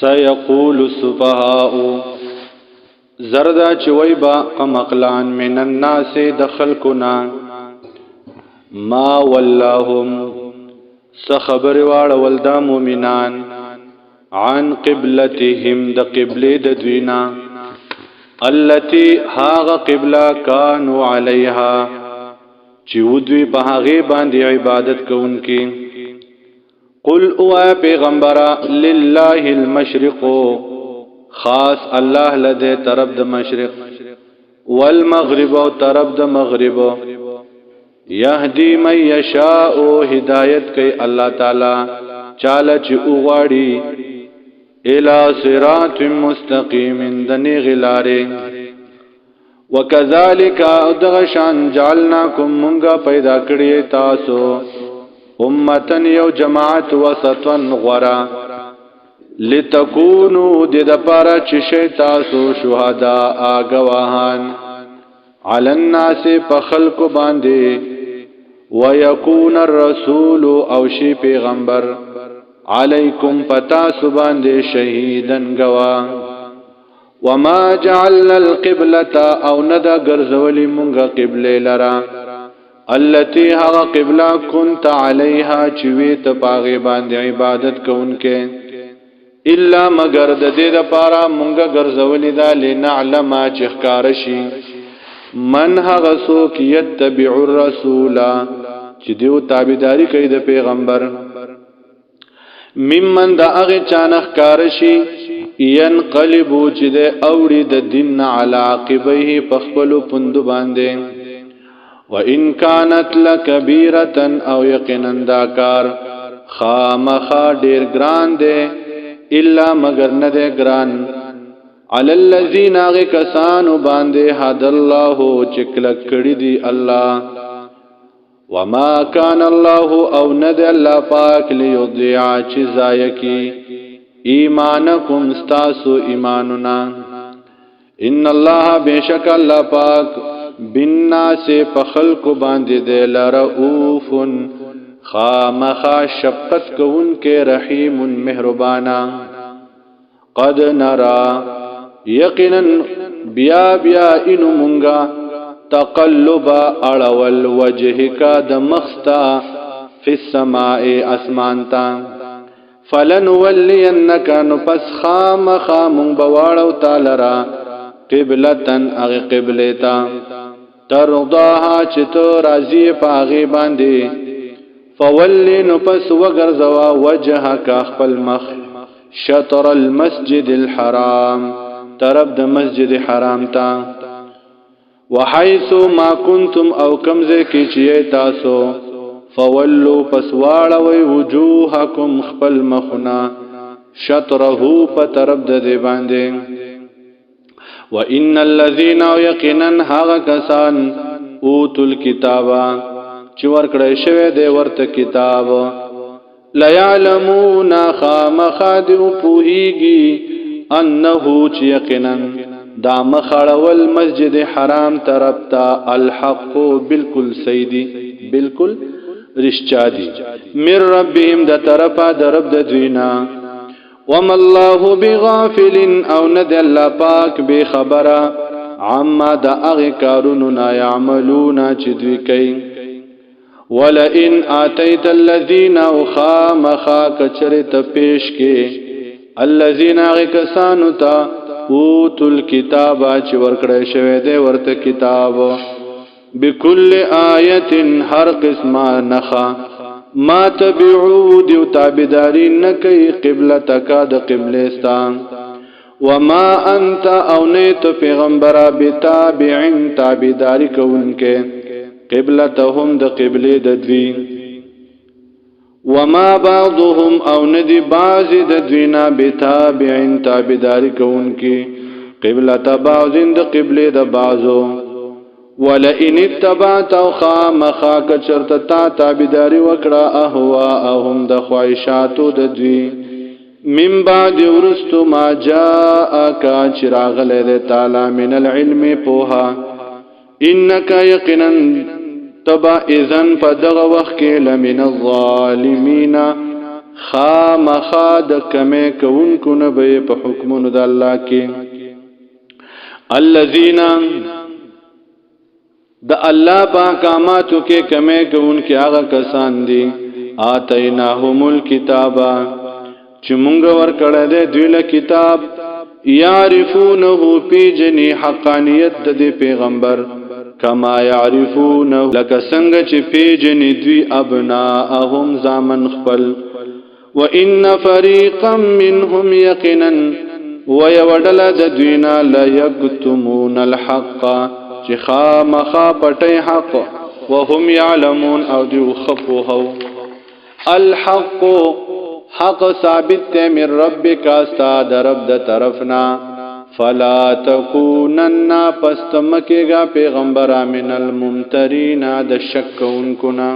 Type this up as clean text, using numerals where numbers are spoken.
سيقول السفهاء زردا چوي با قمقلان من الناس دخلكنا ما واللهم سخبر واړ ولدا مؤمنان عن قبلتهم د قبله د دوینا التي هاغ قبله كانوا عليها چې ودوی په هغه باندې عبادت کوونکي قل او پیغمبر لله المشرق خاص الله لده طرف د مشرق والمغرب او طرف د مغرب يهدي من يشاء هدايت کوي الله تعالی چاله چې اوغاړي الى صراط مستقيم دني غلاره وكذلك ادغشان جعلناكم منغا پیدا کړی تاسو امتن یو جماعت وسطن غورا لتكونوا د پاره چې شي تاسو شهدا اگواهان علی الناس په خلق باندې ويكون الرسول او شي پیغمبر علیکم پتا سبحانه شهیدن گوا وما جعلنا القبلة او ندا ګرځولې مونږه قبله لرا التي هغه قبله كنت عليها چې وی ته پاغه باندې عبادت کوونکې الا مگر د دې لپاره مونږه ګرځولې دا لنعلم چې ښکار شي من هغه څوک يتبع الرسول چې دیو تابعداري کوي د پیغمبر ممن دا هغه چانخ کارشي ينقلبو چې د اوړي د دین علی عقبیه پخپلو پوند باندې وان كانت لکبیره او یقینا دا کار خامخا ډیر ګران دی الا مگر نه دی ګران علی الذین هغه کسانو باندې هد الله چې کلک کړي دی الله وما كان الله او ند الله پاک ليضيع چې ضایع کی ایمانکم استاسو ایماننا ان الله بشک الله پاک بالناس پخلق باندې د لرؤوف خامخا شفقت کون کې رحیم مهربانا قد نرى یقینا بیا ان مونږه تقلب اړول وجهک د مخستا فی السماء اسمانتا فلنولینک نپس خام بواړو تعالی را قبلتن اغه قبلتا ترضاها چې تو راضی پاغه باندې فولی نپس وګرځوا وجهک خپل مخ شطر المسجد الحرام طرف د مسجد حرام تا وحيث ما كنتم او کمزه کی چیه تاسو فولوا پسواړوي وجوهکم خپل مخنا شطره په طرف د دی باندې وان الذين يقينا هغه کسان اوتل کتابا چې ورکړی شوی دی ورته کتاب لا يعلمون خامخاد پوهیږي انه چې یقینا دا مخړول مسجد حرام طرف تا الحق بالکل سیدی بالکل رشچا دی من ربهم دا طرفا دا رب دا دوینا وما الله بغافل او ند الله پاک بے خبره عما دا اغی کاروننا یعملونا چی دوی کئی ولئن آتیت الذین خامخا کچرت پیش کے الذین اغی کسانو تا اوتل کتابا چې ورکړی شوی دی ورته کتاب بكل آیت هر قسمه نخا ما تبعو دیو تابداری نکی قبلتک د قبلستان وما انت او نیت پیغمبر بتابعن تابداری کونکه قبلتهم د قبله د دوی وما بعضهم او ندی بعض د دوینا بتابعن تابداری کونکه قبلت بعضن د قبله د بعضو ولئن اتبعت خامخا کچرت تا تابداری وکړه اهواهم د خواهشاتو د دوی من بعد ورستو ما جاءک چراغله د تعالی من العلم پوها انک یقینا تبا اذن فدغ وخت لمن الظالمین خامخا د کمه کوونکو نه به په حکمونو د الله کې الذين د الله په احکاماتو کې کمه کوونکي هغه کسان دي آتیناهم الکتاب چې مونږ ورکړه دې دوی له کتاب یعرفونه پی جنی حقانیت د پیغمبر کما یعرفونه لکه څنګه چې پی جنی دوی ابناءهم زامن خپل وان فریقا منهم یقینا ويودل د دوینا لا یکتمون الحق چې خامخا پټي حق وهم يعلمون او دی خفوه الحق حق ثابت ته من ربک استاد رب د طرفنا فلا تکونن پستمکیگا پیغمبر من الممترین د شک انکنا